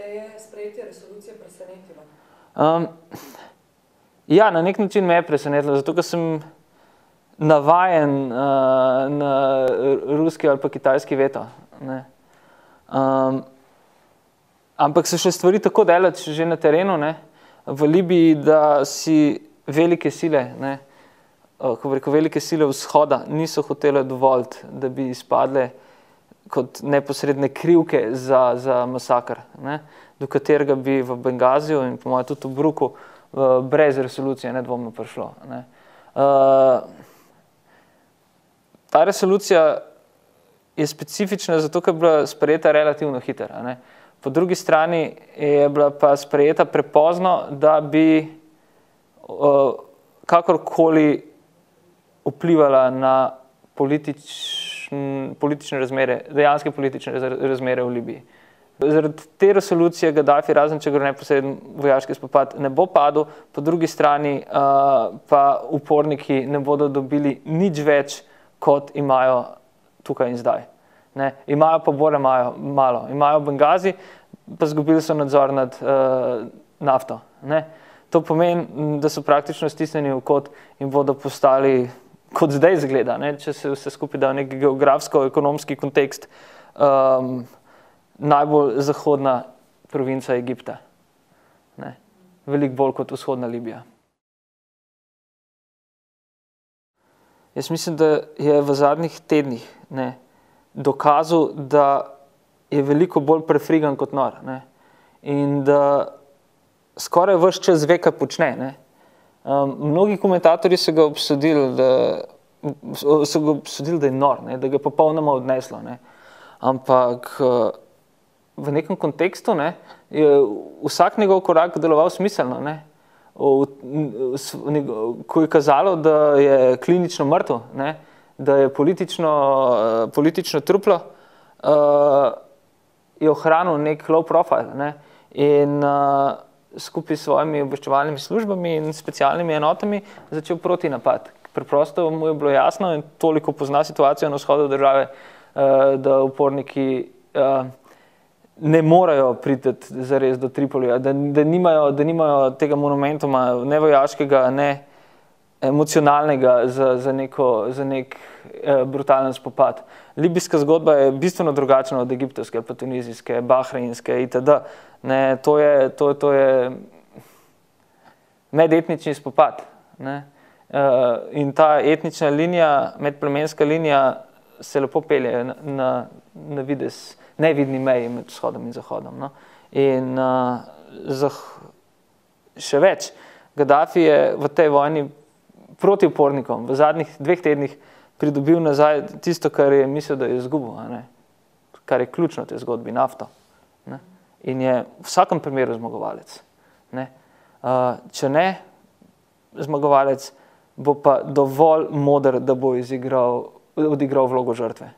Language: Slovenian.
je sprejetje resolucije presenetilo? Ja, na nek način me je presenetilo, zato ker sem navajen na ruski ali pa kitajski veto. Ne. Ampak so še stvari tako daleč že na terenu, ne, v Libiji, da si velike sile, ne, ko rekel, velike sile vzhoda niso hotele dovoliti, da bi izpadle kot neposredne krivke za masakr, ne, do katerega bi v Bengaziju in po mojem tudi v Bruku brez resolucije nedvomno prišlo. Ne. Ta resolucija je specifična zato, ker je bila sprejeta relativno hitro. Ne. Po drugi strani je bila pa sprejeta prepozno, da bi kakorkoli vplivala na politične razmere, dejanske politične razmere v Libiji. Zaradi te resolucije Gaddafi, razen če gre neposreden vojaški spopad, ne bo padel, po drugi strani pa uporniki ne bodo dobili nič več, kot imajo tukaj in zdaj. Ne. Imajo pa bolj malo. Imajo Bengazi, pa zgubili so nadzor nad nafto. Ne. To pomeni, da so praktično stisnjeni v kot in bodo postali, kot zdaj izgleda, ne, če se vse skupaj da v nek geografsko-ekonomski kontekst, najbolj zahodna provinca Egipta. Ne. Veliko bolj kot vzhodna Libija. Jaz mislim, da je v zadnjih tednih, ne, dokazal, da je veliko bolj prefrigan kot nor. Ne. In da skoraj ves čas ve, kaj počne. Ne. Mnogi komentatorji so ga obsodili, da je nor, ne, da ga je popolnoma odneslo. Ne. Ampak v nekem kontekstu, ne, je vsak njegov korak deloval smiselno. Ne. Ko je kazalo, da je klinično mrtev, ne, da je politično truplo, je ohranil nek low profile, ne, in skupaj s svojimi obveščevalnimi službami in specialnimi enotami začel protinapad. Preprosto mu je bilo jasno in toliko pozna situacijo na vzhodu države, da uporniki ne morejo priti zares do Tripolija, da nimajo tega monumentuma, ne vojaškega, ne emocionalnega za nek brutalen spopad. Libijska zgodba je bistveno drugačna od egiptovske, pa tunizijske, bahreinske itd. Ne, to je medetnični spopad. Ne. In ta etnična linija, medplemenska linija se lepo pelje na videz nevidni meji med vzhodom in zahodom. No. In še več, Gaddafi je v tej vojni proti upornikom v zadnjih 2 tednih pridobil nazaj tisto, kar je mislil, da je izgubil, ne. Kar je ključno v tej zgodbi, nafto. Ne. In je v vsakem primeru zmagovalec. Ne. Če ne zmagovalec, bo pa dovolj moder, da bo odigral vlogo žrtve.